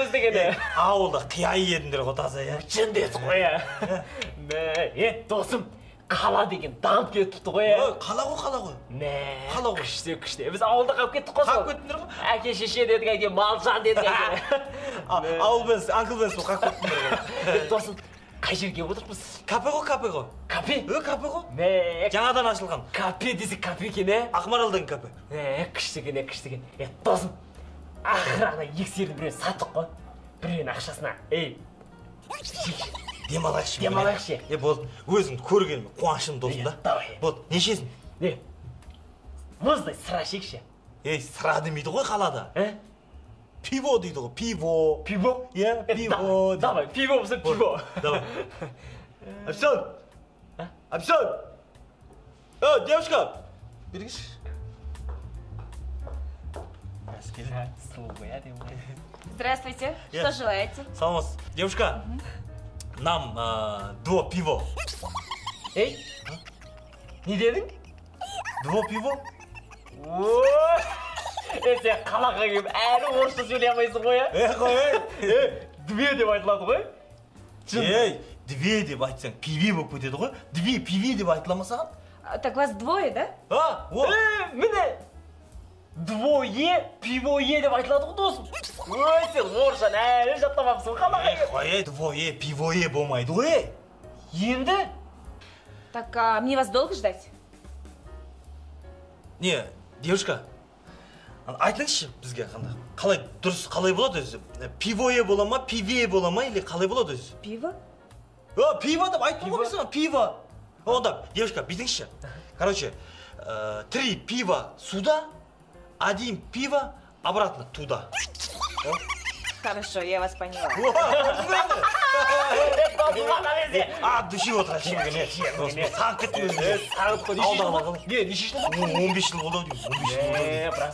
іздегені. Ауылда қияй едіңдер ғой таза, иә? Жындесі ғой, иә. Досым, қала деген дамып кетіпті ғой, иә. Қала ғой. Қала ғой. Күшті. Біз ауылда қалып кеттік қой. Қалып кеттіңдер ғой? Әке шеше дедік, әке малжан дедік, әке. Ауыл бенсіз, анкл бенсіз қалып кеттіңдер ғой. Досым, қай жерге отырмыз? Кафе ғой. Кафе? Кафе ғой. Жаңадан ашылған. Кафе десек кафе екен, ә? Ақмаралдың кафе. Күштіген. Досым, ақыры ана ексерді біреуін саттық қой. Біреуін ақшасына. Демалайықшы. Болды. Өзің көргенім қуанышым досым да. Давай. Болды. Нешесің? Мұздай сыра шекші. Сыра демейді ғой қалада. Пиво дейді ғой, пиво. Пиво? Иә, пиво. Давай, пиво болса пиво. Давай. Апсон! Девушка! Берегіш. Здравствуйте. Что желаете? Саламатсыз. Девушка, нам 2 пиво. Не дедің? 2 пиво? Сен қалаға келіп әлі орысша сөйлей алмайсың ғой, Две деп айтылады ғой? 2 деп айтсаң пиви болып кетеді ғой. 2 пиви деп айтыла ма саған? Так вас двое, да? Міне! Двое, пивое деп айтылады ғой, досым. Сен орысшаны әлі жаттамапсың қалаға келіп. Двое, пивое болмайды ғой. Енді? Так, а мне вас долго ждать? Не, девушка, айтыңызшы бізге қалай дұрыс қалай болады өзі? Пивое бола ма, пивее бола ма, или қалай болады өзі? Пиво? Пиво деп айтып қоймайсың, пиво. Онда, девушка, бүйтіңізші. Короче, 3 пива сюда, 1 пиво обратно туда. Хорошо, я вас поняла. Души отыра шемгене. Сағып кетті өзіңе. Сағып қой, неше жыл болды? 15 жыл болды. 15 жыл болды. Бірақ